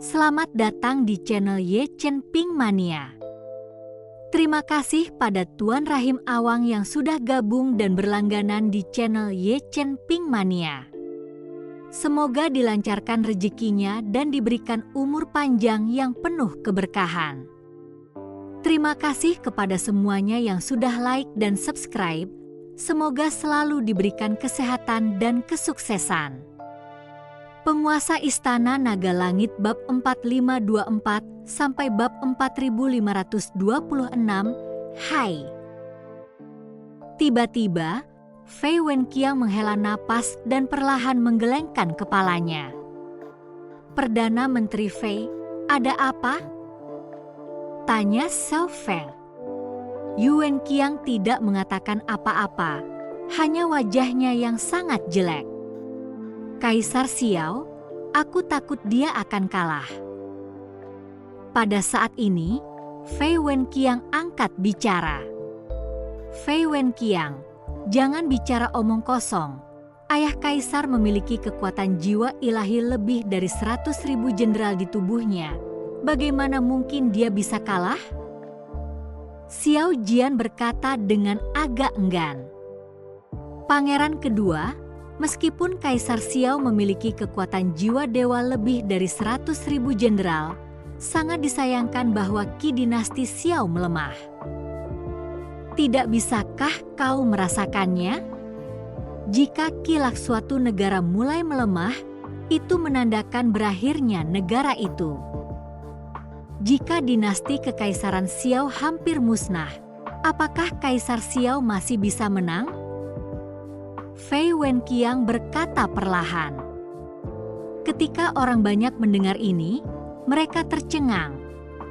Selamat datang di channel Ye Chen Ping Mania. Terima kasih pada Tuan Rahim Awang yang sudah gabung dan berlangganan di channel Ye Chen Ping Mania. Semoga dilancarkan rezekinya dan diberikan umur panjang yang penuh keberkahan. Terima kasih kepada semuanya yang sudah like dan subscribe. Semoga selalu diberikan kesehatan dan kesuksesan. Penguasa Istana Naga Langit bab 4524 sampai bab 4526. Hai. Tiba-tiba, Fei Wenqiang menghela napas dan perlahan menggelengkan kepalanya. Perdana Menteri Fei, ada apa? Tanya Xiao Feng. Yu Wenqiang tidak mengatakan apa-apa, hanya wajahnya yang sangat jelek. Kaisar Xiao, aku takut dia akan kalah. Pada saat ini, Fei Wenqiang angkat bicara. Fei Wenqiang, jangan bicara omong kosong. Ayah Kaisar memiliki kekuatan jiwa ilahi lebih dari 100.000 jenderal di tubuhnya. Bagaimana mungkin dia bisa kalah? Xiao Jian berkata dengan agak enggan. Pangeran kedua, meskipun Kaisar Xiao memiliki kekuatan jiwa dewa lebih dari 100.000 jenderal, sangat disayangkan bahwa Qi dinasti Xiao melemah. Tidak bisakah kau merasakannya? Jika kilak suatu negara mulai melemah, itu menandakan berakhirnya negara itu. Jika dinasti Kekaisaran Xiao hampir musnah, apakah Kaisar Xiao masih bisa menang? Fei Wenqiang berkata perlahan. Ketika orang banyak mendengar ini, mereka tercengang,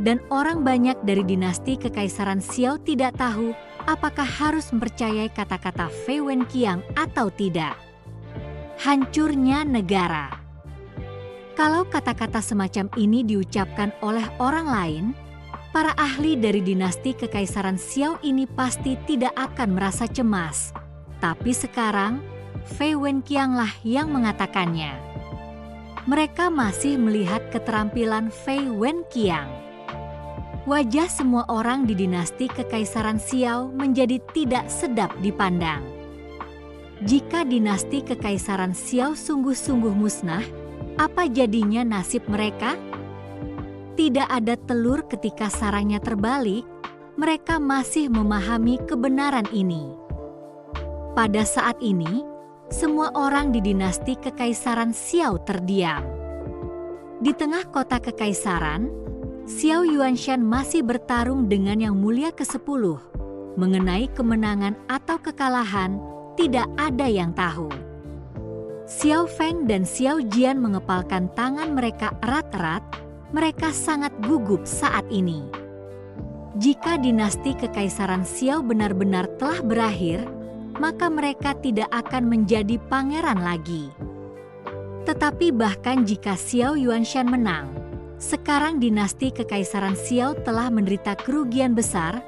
dan orang banyak dari dinasti Kekaisaran Xiao tidak tahu apakah harus mempercayai kata-kata Fei Wenqiang atau tidak. Hancurnya negara. Kalau kata-kata semacam ini diucapkan oleh orang lain, para ahli dari dinasti Kekaisaran Xiao ini pasti tidak akan merasa cemas. Tapi sekarang, Fei Wenqianglah yang mengatakannya. Mereka masih melihat keterampilan Fei Wenqiang. Wajah semua orang di dinasti Kekaisaran Xiao menjadi tidak sedap dipandang. Jika dinasti Kekaisaran Xiao sungguh-sungguh musnah, apa jadinya nasib mereka? Tidak ada telur ketika sarangnya terbalik, mereka masih memahami kebenaran ini. Pada saat ini, semua orang di dinasti Kekaisaran Xiao terdiam. Di tengah kota Kekaisaran, Xiao Yuanshan masih bertarung dengan Yang Mulia ke-10. Mengenai kemenangan atau kekalahan, tidak ada yang tahu. Xiao Feng dan Xiao Jian mengepalkan tangan mereka erat-erat, mereka sangat gugup saat ini. Jika dinasti Kekaisaran Xiao benar-benar telah berakhir, maka mereka tidak akan menjadi pangeran lagi. Tetapi bahkan jika Xiao Yuanshan menang, sekarang dinasti Kekaisaran Xiao telah menderita kerugian besar,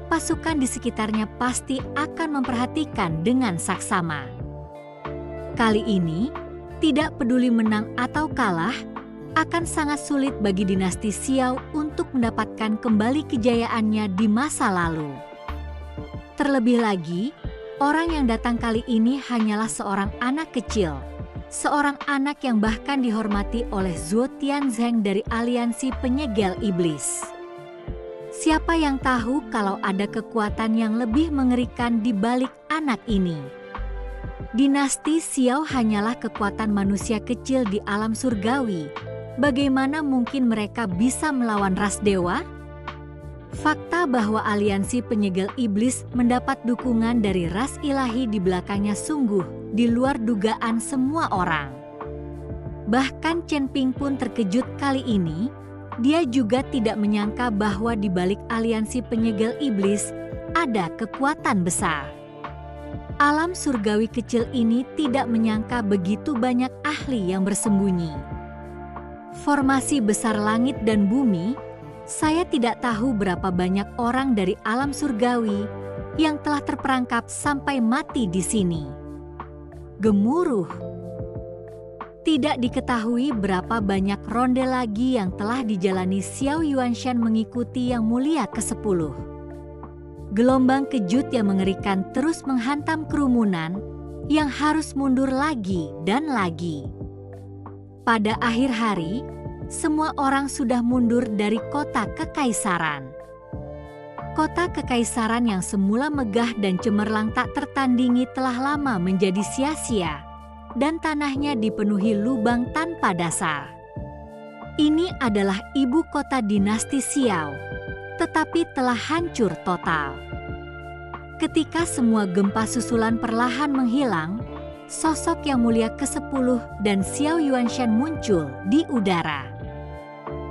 pasukan di sekitarnya pasti akan memperhatikan dengan saksama. Kali ini, tidak peduli menang atau kalah, akan sangat sulit bagi dinasti Xiao untuk mendapatkan kembali kejayaannya di masa lalu. Terlebih lagi, orang yang datang kali ini hanyalah seorang anak kecil, seorang anak yang bahkan dihormati oleh Zhuo Tianzheng dari aliansi penyegel iblis. Siapa yang tahu kalau ada kekuatan yang lebih mengerikan di balik anak ini? Dinasti Xiao hanyalah kekuatan manusia kecil di alam surgawi. Bagaimana mungkin mereka bisa melawan ras dewa? Fakta bahwa aliansi penyegel iblis mendapat dukungan dari ras ilahi di belakangnya sungguh di luar dugaan semua orang. Bahkan Chen Ping pun terkejut kali ini. Dia juga tidak menyangka bahwa di balik aliansi penyegel iblis ada kekuatan besar. Alam surgawi kecil ini tidak menyangka begitu banyak ahli yang bersembunyi. Formasi besar langit dan bumi, saya tidak tahu berapa banyak orang dari alam surgawi yang telah terperangkap sampai mati di sini. Gemuruh. Tidak diketahui berapa banyak ronde lagi yang telah dijalani Xiao Yuanshan mengikuti Yang Mulia ke-10. Gelombang kejut yang mengerikan terus menghantam kerumunan yang harus mundur lagi dan lagi. Pada akhir hari, semua orang sudah mundur dari kota kekaisaran. Kota kekaisaran yang semula megah dan cemerlang tak tertandingi telah lama menjadi sia-sia, dan tanahnya dipenuhi lubang tanpa dasar. Ini adalah ibu kota dinasti Xiao, tetapi telah hancur total. Ketika semua gempa susulan perlahan menghilang, sosok Yang Mulia ke-10 dan Xiao Yuanshan muncul di udara.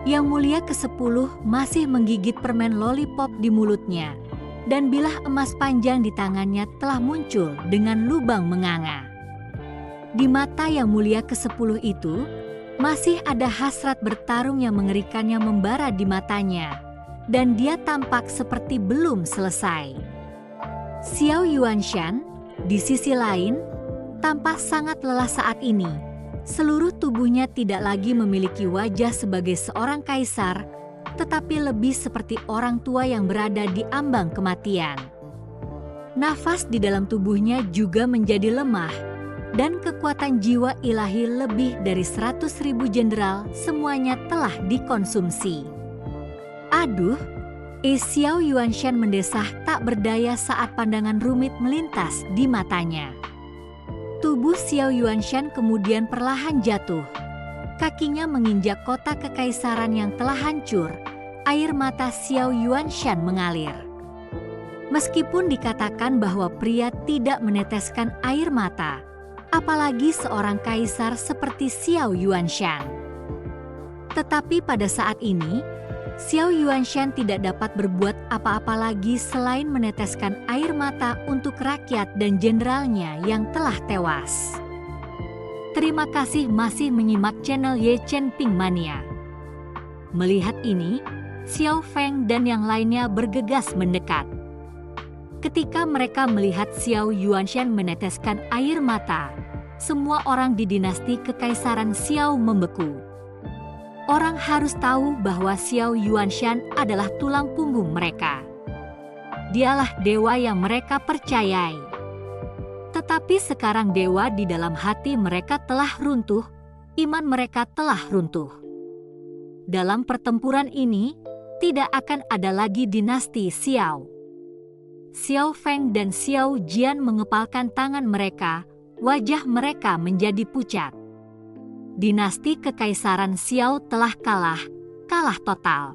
Yang Mulia ke-10 masih menggigit permen lollipop di mulutnya, dan bilah emas panjang di tangannya telah muncul dengan lubang menganga. Di mata Yang Mulia ke-10 itu, masih ada hasrat bertarung yang mengerikannya membara di matanya, dan dia tampak seperti belum selesai. Xiao Yuanshan, di sisi lain, tampak sangat lelah saat ini. Seluruh tubuhnya tidak lagi memiliki wajah sebagai seorang kaisar, tetapi lebih seperti orang tua yang berada di ambang kematian. Nafas di dalam tubuhnya juga menjadi lemah, dan kekuatan jiwa ilahi lebih dari 100.000 jenderal semuanya telah dikonsumsi. Aduh! Xiao Yuanshan mendesah tak berdaya saat pandangan rumit melintas di matanya. Tubuh Xiao Yuanshan kemudian perlahan jatuh. Kakinya menginjak kota kekaisaran yang telah hancur. Air mata Xiao Yuanshan mengalir. Meskipun dikatakan bahwa pria tidak meneteskan air mata, apalagi seorang kaisar seperti Xiao Yuanshan. Tetapi pada saat ini, Xiao Yuanshan tidak dapat berbuat apa-apa lagi selain meneteskan air mata untuk rakyat dan jenderalnya yang telah tewas. Terima kasih masih menyimak channel Ye Chen Ping Mania. Melihat ini, Xiao Feng dan yang lainnya bergegas mendekat. Ketika mereka melihat Xiao Yuanshan meneteskan air mata, semua orang di dinasti kekaisaran Xiao membeku. Orang harus tahu bahwa Xiao Yuanshan adalah tulang punggung mereka. Dialah dewa yang mereka percayai. Tetapi sekarang dewa di dalam hati mereka telah runtuh, iman mereka telah runtuh. Dalam pertempuran ini, tidak akan ada lagi dinasti Xiao. Xiao Feng dan Xiao Jian mengepalkan tangan mereka, wajah mereka menjadi pucat. Dinasti kekaisaran Xiao telah kalah total.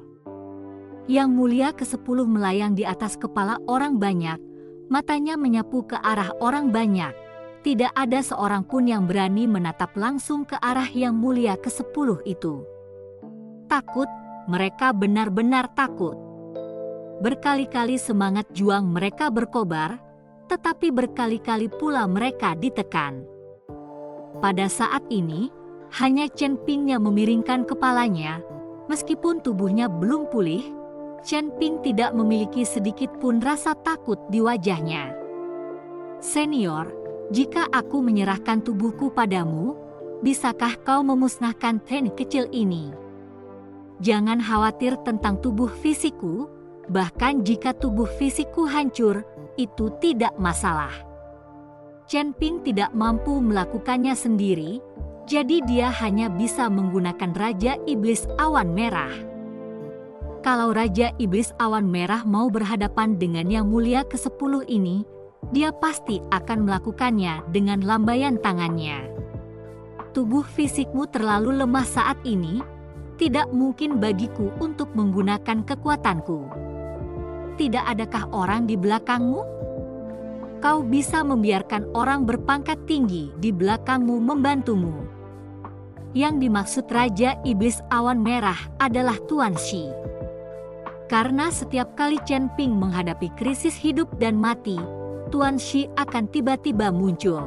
Yang Mulia ke-10 melayang di atas kepala orang banyak, matanya menyapu ke arah orang banyak. Tidak ada seorang pun yang berani menatap langsung ke arah Yang Mulia ke-10 itu. Takut, mereka benar-benar takut. Berkali-kali semangat juang mereka berkobar, tetapi berkali-kali pula mereka ditekan. Pada saat ini, hanya Chen Ping yang memiringkan kepalanya, meskipun tubuhnya belum pulih. Chen Ping tidak memiliki sedikit pun rasa takut di wajahnya. Senior, jika aku menyerahkan tubuhku padamu, bisakah kau memusnahkan teknik kecil ini? Jangan khawatir tentang tubuh fisikku, bahkan jika tubuh fisikku hancur, itu tidak masalah. Chen Ping tidak mampu melakukannya sendiri, jadi dia hanya bisa menggunakan Raja Iblis Awan Merah. Kalau Raja Iblis Awan Merah mau berhadapan dengan Yang Mulia ke-10 ini, dia pasti akan melakukannya dengan lambaian tangannya. Tubuh fisikmu terlalu lemah saat ini, tidak mungkin bagiku untuk menggunakan kekuatanku. Tidak adakah orang di belakangmu? Kau bisa membiarkan orang berpangkat tinggi di belakangmu membantumu. Yang dimaksud Raja Iblis Awan Merah adalah Tuan Shi. Karena setiap kali Chen Ping menghadapi krisis hidup dan mati, Tuan Shi akan tiba-tiba muncul.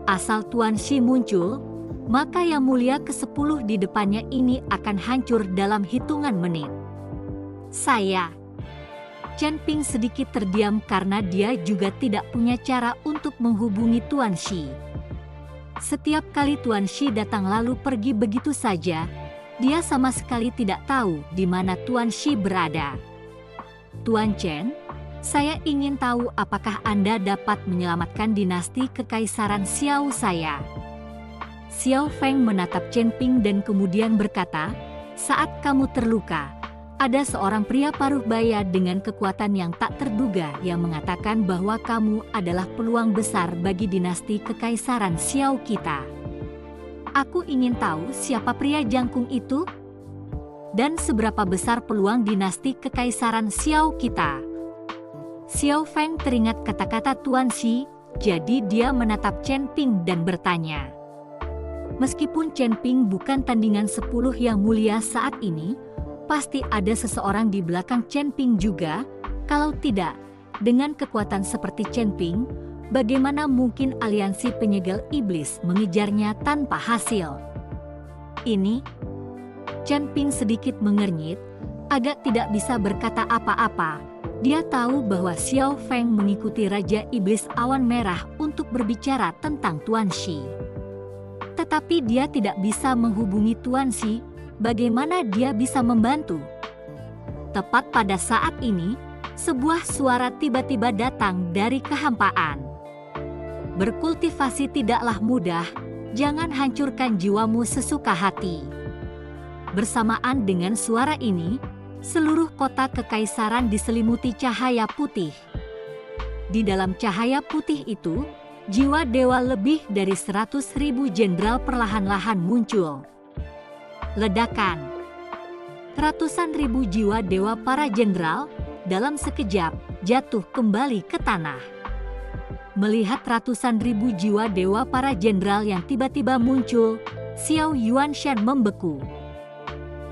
Asal Tuan Shi muncul, maka Yang Mulia ke-10 di depannya ini akan hancur dalam hitungan menit. Chen Ping sedikit terdiam karena dia juga tidak punya cara untuk menghubungi Tuan Shi. Setiap kali Tuan Shi datang lalu pergi begitu saja, dia sama sekali tidak tahu di mana Tuan Shi berada. Tuan Chen, saya ingin tahu apakah Anda dapat menyelamatkan dinasti Kekaisaran Xiao saya. Xiao Feng menatap Chen Ping dan kemudian berkata, saat kamu terluka, ada seorang pria paruh baya dengan kekuatan yang tak terduga yang mengatakan bahwa kamu adalah peluang besar bagi dinasti Kekaisaran Xiao kita. Aku ingin tahu siapa pria jangkung itu? Dan seberapa besar peluang dinasti Kekaisaran Xiao kita? Xiao Feng teringat kata-kata Tuan Shi, jadi dia menatap Chen Ping dan bertanya. Meskipun Chen Ping bukan tandingan 10 yang mulia saat ini, pasti ada seseorang di belakang Chen Ping juga. Kalau tidak, dengan kekuatan seperti Chen Ping, bagaimana mungkin aliansi penyegel iblis mengejarnya tanpa hasil? Ini, Chen Ping sedikit mengernyit, agak tidak bisa berkata apa-apa. Dia tahu bahwa Xiao Feng mengikuti Raja Iblis Awan Merah untuk berbicara tentang Tuan Shi. Tetapi dia tidak bisa menghubungi Tuan Shi, bagaimana dia bisa membantu? Tepat pada saat ini, sebuah suara tiba-tiba datang dari kehampaan. Berkultivasi tidaklah mudah, jangan hancurkan jiwamu sesuka hati. Bersamaan dengan suara ini, seluruh kota kekaisaran diselimuti cahaya putih. Di dalam cahaya putih itu, jiwa dewa lebih dari 100.000 jenderal perlahan-lahan muncul. Ledakan. Ratusan ribu jiwa dewa para jenderal dalam sekejap jatuh kembali ke tanah. Melihat ratusan ribu jiwa dewa para jenderal yang tiba-tiba muncul, Xiao Yuanshan membeku.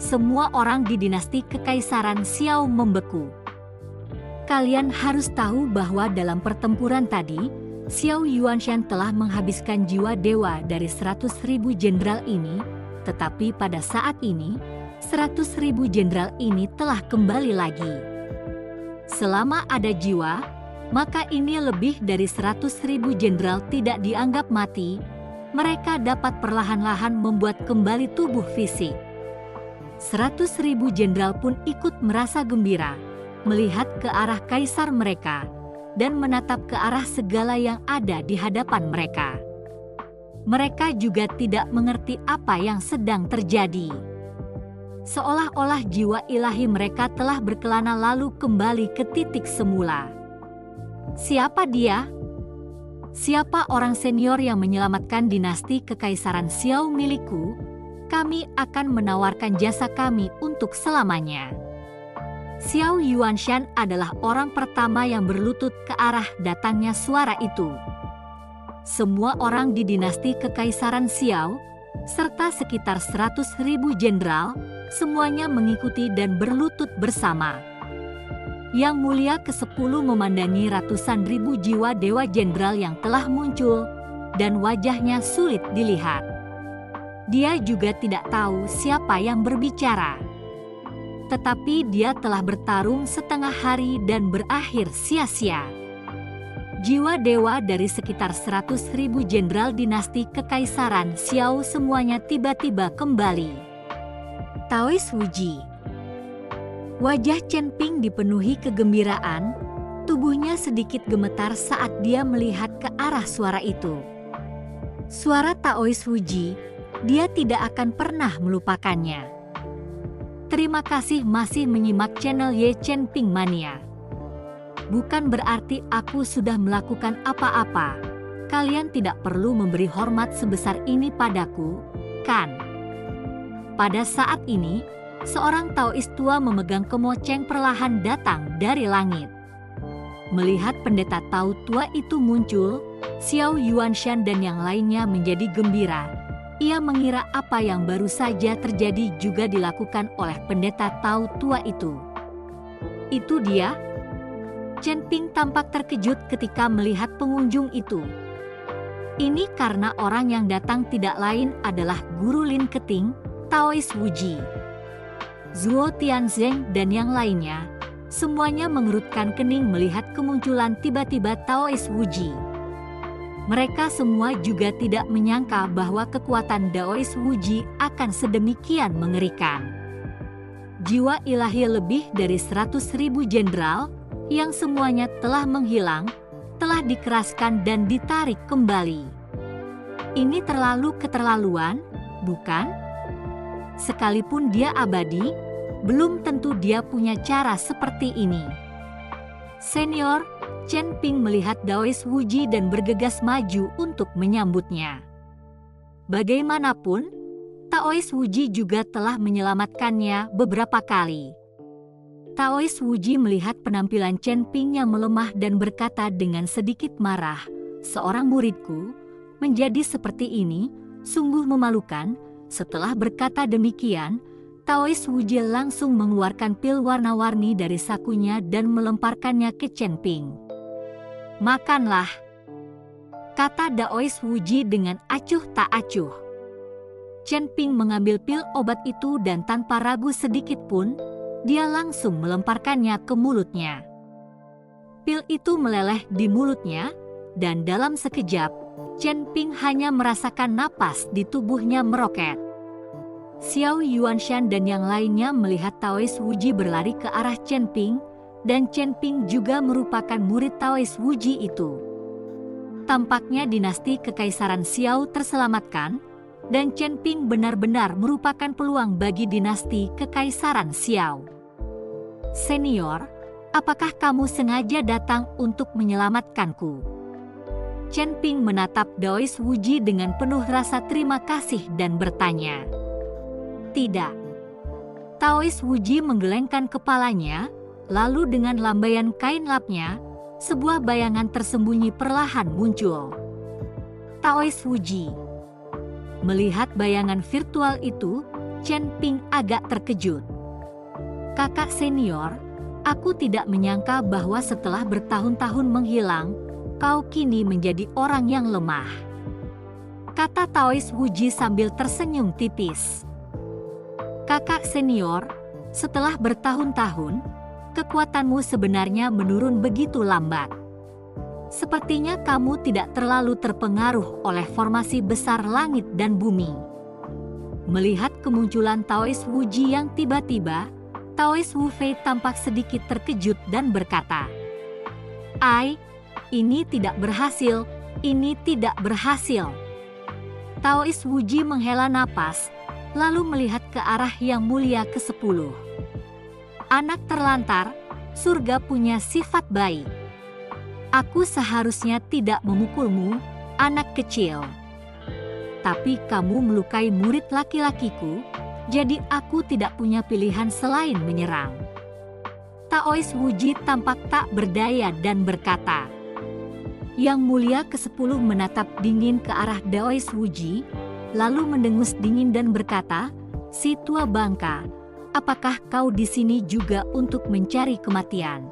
Semua orang di dinasti Kekaisaran Xiao membeku. Kalian harus tahu bahwa dalam pertempuran tadi, Xiao Yuanshan telah menghabiskan jiwa dewa dari 100.000 jenderal ini, tetapi pada saat ini, 100.000 jenderal ini telah kembali lagi. Selama ada jiwa, maka ini lebih dari 100.000 jenderal tidak dianggap mati. Mereka dapat perlahan-lahan membuat kembali tubuh fisik. 100.000 jenderal pun ikut merasa gembira, melihat ke arah kaisar mereka, dan menatap ke arah segala yang ada di hadapan mereka. Mereka juga tidak mengerti apa yang sedang terjadi. Seolah-olah jiwa ilahi mereka telah berkelana lalu kembali ke titik semula. Siapa dia? Siapa orang senior yang menyelamatkan dinasti Kekaisaran Xiao milikku? Kami akan menawarkan jasa kami untuk selamanya. Xiao Yuanshan adalah orang pertama yang berlutut ke arah datangnya suara itu. Semua orang di dinasti Kekaisaran Xiao, serta sekitar 100.000 jenderal, semuanya mengikuti dan berlutut bersama. Yang mulia ke-10 memandangi ratusan ribu jiwa dewa jenderal yang telah muncul, dan wajahnya sulit dilihat. Dia juga tidak tahu siapa yang berbicara. Tetapi dia telah bertarung setengah hari dan berakhir sia-sia. Jiwa dewa dari sekitar 100.000 jenderal dinasti Kekaisaran Xiao semuanya tiba-tiba kembali. Taois Wuji. Wajah Chen Ping dipenuhi kegembiraan, tubuhnya sedikit gemetar saat dia melihat ke arah suara itu. Suara Taois Wuji, dia tidak akan pernah melupakannya. Terima kasih masih menyimak channel Ye Chen Ping Mania. Bukan berarti aku sudah melakukan apa-apa. Kalian tidak perlu memberi hormat sebesar ini padaku, kan? Pada saat ini, seorang Taois tua memegang kemoceng perlahan datang dari langit. Melihat pendeta Tao tua itu muncul, Xiao Yuanshan dan yang lainnya menjadi gembira. Ia mengira apa yang baru saja terjadi juga dilakukan oleh pendeta Tao tua itu. Itu dia? Chen Ping tampak terkejut ketika melihat pengunjung itu. Ini karena orang yang datang tidak lain adalah Guru Lin Keting, Taois Wuji. Zuo Tianzeng dan yang lainnya, semuanya mengerutkan kening melihat kemunculan tiba-tiba Taois Wuji. Mereka semua juga tidak menyangka bahwa kekuatan Daois Wuji akan sedemikian mengerikan. Jiwa ilahi lebih dari 100.000 jenderal yang semuanya telah menghilang, telah dikeraskan dan ditarik kembali. Ini terlalu keterlaluan, bukan? Sekalipun dia abadi, belum tentu dia punya cara seperti ini. Senior Chen Ping melihat Daois Wuji dan bergegas maju untuk menyambutnya. Bagaimanapun, Daois Wuji juga telah menyelamatkannya beberapa kali. Daois Wuji melihat penampilan Chen Ping yang melemah dan berkata dengan sedikit marah, "Seorang muridku menjadi seperti ini, sungguh memalukan." Setelah berkata demikian, Daois Wuji langsung mengeluarkan pil warna-warni dari sakunya dan melemparkannya ke Chen Ping. "Makanlah," kata Daois Wuji dengan acuh tak acuh. Chen Ping mengambil pil obat itu dan tanpa ragu sedikit pun, dia langsung melemparkannya ke mulutnya. Pil itu meleleh di mulutnya, dan dalam sekejap, Chen Ping hanya merasakan napas di tubuhnya meroket. Xiao Yuanshan dan yang lainnya melihat Daois Wuji berlari ke arah Chen Ping, dan Chen Ping juga merupakan murid Daois Wuji itu. Tampaknya dinasti Kekaisaran Xiao terselamatkan, dan Chen Ping benar-benar merupakan peluang bagi dinasti Kekaisaran Xiao. "Senior, apakah kamu sengaja datang untuk menyelamatkanku?" Chen Ping menatap Daois Wuji dengan penuh rasa terima kasih dan bertanya. "Tidak." Daois Wuji menggelengkan kepalanya, lalu dengan lambaian kain lapnya, sebuah bayangan tersembunyi perlahan muncul. Daois Wuji. Melihat bayangan virtual itu, Chen Ping agak terkejut. "Kakak senior, aku tidak menyangka bahwa setelah bertahun-tahun menghilang, kau kini menjadi orang yang lemah," kata Daois Wuji sambil tersenyum tipis. "Kakak senior, setelah bertahun-tahun, kekuatanmu sebenarnya menurun begitu lambat. Sepertinya kamu tidak terlalu terpengaruh oleh formasi besar langit dan bumi." Melihat kemunculan Daois Wuji yang tiba-tiba, Daois Wu Fei tampak sedikit terkejut dan berkata, "Ai, ini tidak berhasil, ini tidak berhasil." Daois Wuji menghela napas, lalu melihat ke arah yang mulia ke-10. "Anak terlantar, surga punya sifat baik. Aku seharusnya tidak memukulmu, anak kecil. Tapi kamu melukai murid laki-lakiku, jadi aku tidak punya pilihan selain menyerang." Daois Wuji tampak tak berdaya dan berkata. Yang mulia ke-10 menatap dingin ke arah Daois Wuji, lalu mendengus dingin dan berkata, "Si tua bangka, apakah kau di sini juga untuk mencari kematian?"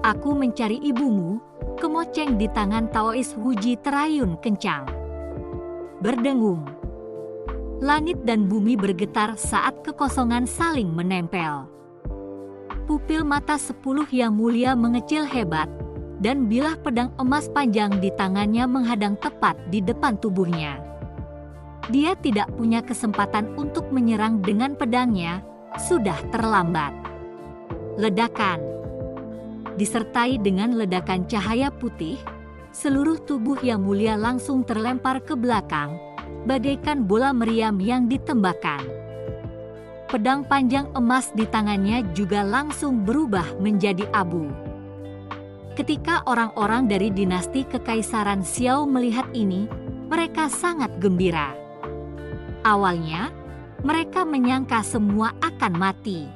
"Aku mencari ibumu." Kemoceng di tangan Daois Wuji terayun kencang. Berdengung. Langit dan bumi bergetar saat kekosongan saling menempel. Pupil mata 10 yang mulia mengecil hebat, dan bilah pedang emas panjang di tangannya menghadang tepat di depan tubuhnya. Dia tidak punya kesempatan untuk menyerang dengan pedangnya, sudah terlambat. Ledakan. Disertai dengan ledakan cahaya putih, seluruh tubuh yang mulia langsung terlempar ke belakang, bagaikan bola meriam yang ditembakkan. Pedang panjang emas di tangannya juga langsung berubah menjadi abu. Ketika orang-orang dari dinasti Kekaisaran Xiao melihat ini, mereka sangat gembira. Awalnya, mereka menyangka semua akan mati.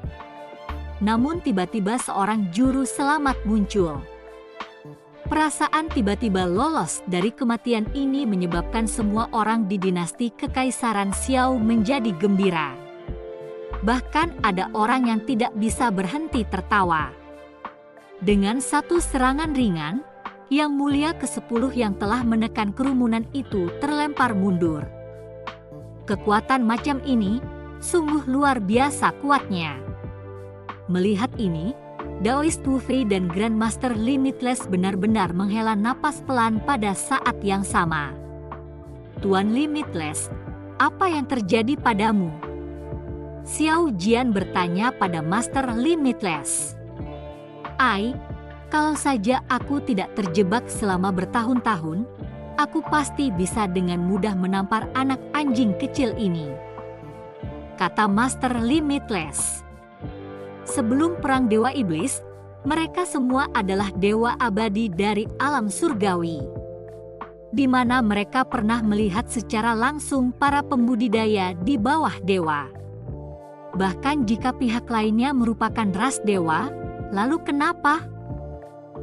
Namun tiba-tiba seorang juru selamat muncul. Perasaan tiba-tiba lolos dari kematian ini menyebabkan semua orang di dinasti Kekaisaran Xiao menjadi gembira. Bahkan ada orang yang tidak bisa berhenti tertawa. Dengan satu serangan ringan, yang mulia ke-10 yang telah menekan kerumunan itu terlempar mundur. Kekuatan macam ini sungguh luar biasa kuatnya. Melihat ini, Daoist Wu Fei dan Grandmaster Limitless benar-benar menghela napas pelan pada saat yang sama. Tuan Limitless, apa yang terjadi padamu? Xiao Jian bertanya pada Master Limitless. Kalau saja aku tidak terjebak selama bertahun-tahun, aku pasti bisa dengan mudah menampar anak anjing kecil ini, kata Master Limitless. Sebelum perang Dewa Iblis, mereka semua adalah dewa abadi dari alam surgawi, di mana mereka pernah melihat secara langsung para pembudidaya di bawah dewa. Bahkan jika pihak lainnya merupakan ras dewa, lalu kenapa?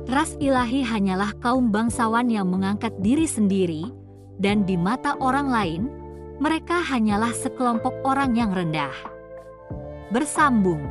Ras ilahi hanyalah kaum bangsawan yang mengangkat diri sendiri, dan di mata orang lain, mereka hanyalah sekelompok orang yang rendah. Bersambung.